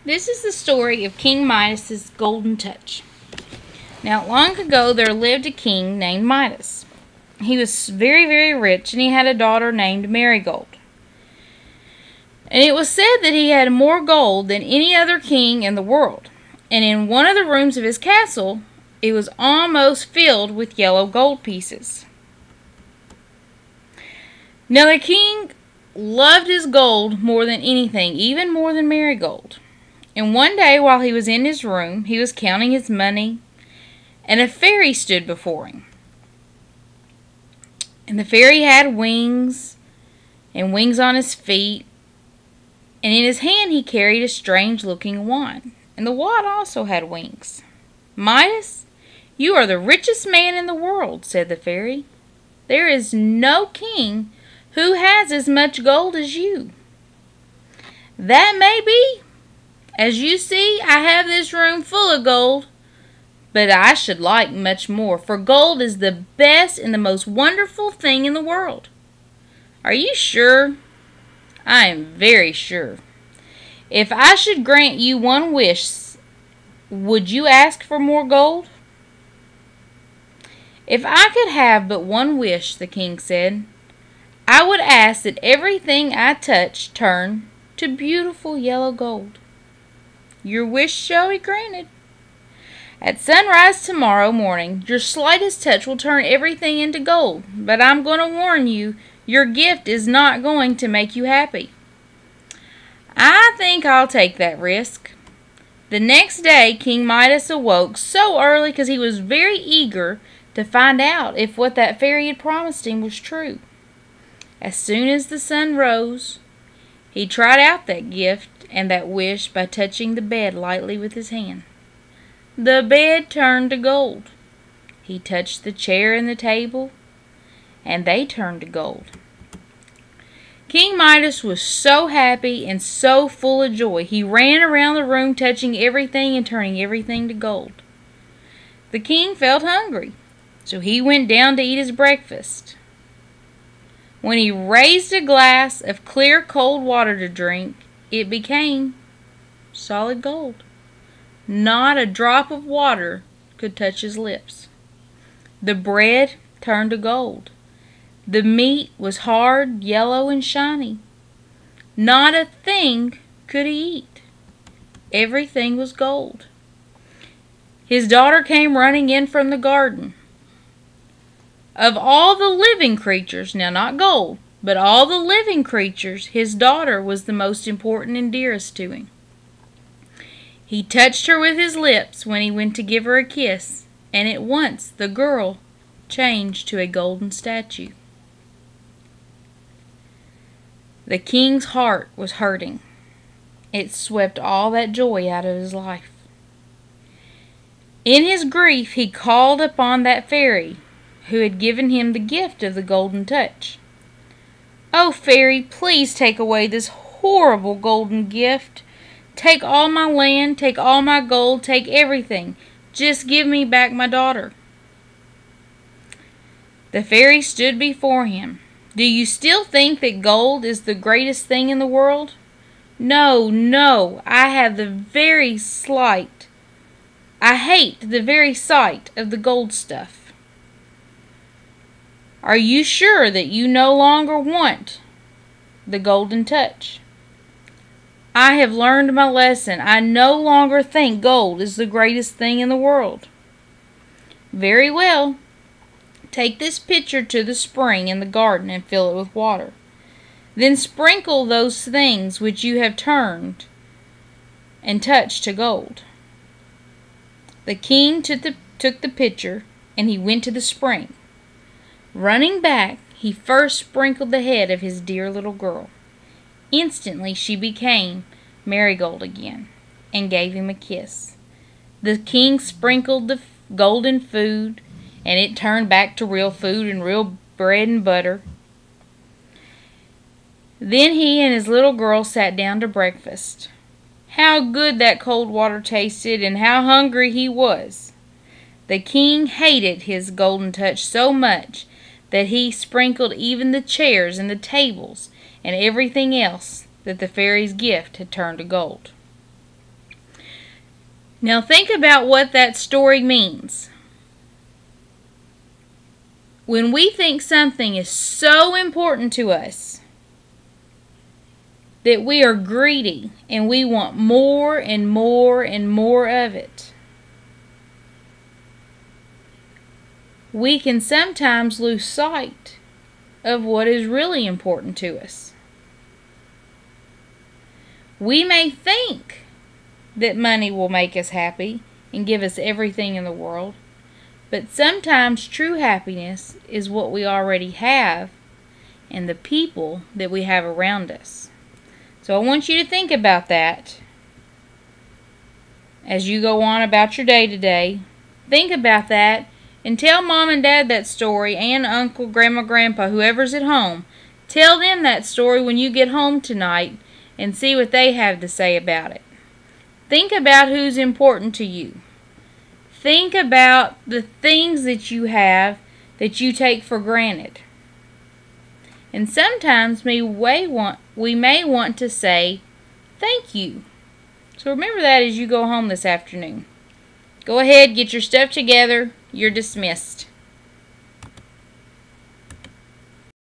This is the story of King Midas's golden touch. Now, long ago there lived a king named Midas. He was very, very rich, and he had a daughter named Marigold. And it was said that he had more gold than any other king in the world. And in one of the rooms of his castle, it was almost filled with yellow gold pieces. Now the king loved his gold more than anything, even more than Marigold. And one day while he was in his room, he was counting his money, and a fairy stood before him. And the fairy had wings, and wings on his feet, and in his hand he carried a strange-looking wand, and the wand also had wings. "Midas, you are the richest man in the world," said the fairy. "There is no king who has as much gold as you." "That may be. As you see, I have this room full of gold, but I should like much more, for gold is the best and the most wonderful thing in the world." "Are you sure?" "I am very sure. If I should grant you one wish, would you ask for more gold?" "If I could have but one wish," the king said, "I would ask that everything I touch turn to beautiful yellow gold." "Your wish shall be granted. At sunrise tomorrow morning, your slightest touch will turn everything into gold. But I'm going to warn you, your gift is not going to make you happy." "I think I'll take that risk." The next day, King Midas awoke so early because he was very eager to find out if what that fairy had promised him was true. As soon as the sun rose, he tried out that gift and that wish by touching the bed lightly with his hand. The bed turned to gold. He touched the chair and the table, and they turned to gold. King Midas was so happy and so full of joy, he ran around the room touching everything and turning everything to gold. The king felt hungry, so he went down to eat his breakfast. When he raised a glass of clear cold water to drink, it became solid gold. Not a drop of water could touch his lips. The bread turned to gold. The meat was hard, yellow, and shiny. Not a thing could he eat. Everything was gold. His daughter came running in from the garden. Of all the living creatures, now not gold, but all the living creatures, his daughter was the most important and dearest to him. He touched her with his lips when he went to give her a kiss, and at once the girl changed to a golden statue. The king's heart was hurting. It swept all that joy out of his life. In his grief, he called upon that fairy who had given him the gift of the golden touch. "Oh, fairy, please take away this horrible golden gift. Take all my land, take all my gold, take everything. Just give me back my daughter." The fairy stood before him. "Do you still think that gold is the greatest thing in the world?" "No, no, I hate the very sight of the gold stuff." "Are you sure that you no longer want the golden touch?" "I have learned my lesson. I no longer think gold is the greatest thing in the world." "Very well. Take this pitcher to the spring in the garden and fill it with water. Then sprinkle those things which you have turned and touched to gold." The king took the pitcher, and he went to the spring. Running back, he first sprinkled the head of his dear little girl. Instantly she became Marigold again, and gave him a kiss. The king sprinkled the golden food, and it turned back to real food and real bread and butter. Then he and his little girl sat down to breakfast. How good that cold water tasted, and how hungry he was! The king hated his golden touch so much that he sprinkled even the chairs and the tables and everything else that the fairy's gift had turned to gold. Now think about what that story means. When we think something is so important to us that we are greedy and we want more and more and more of it, we can sometimes lose sight of what is really important to us. We may think that money will make us happy and give us everything in the world, but sometimes true happiness is what we already have and the people that we have around us. So I want you to think about that as you go on about your day today. Think about that and tell Mom and Dad that story, and Uncle, Grandma, Grandpa, whoever's at home. Tell them that story when you get home tonight and see what they have to say about it. Think about who's important to you. Think about the things that you have that you take for granted. And sometimes we may want to say thank you. So remember that as you go home this afternoon. Go ahead, get your stuff together. You're dismissed.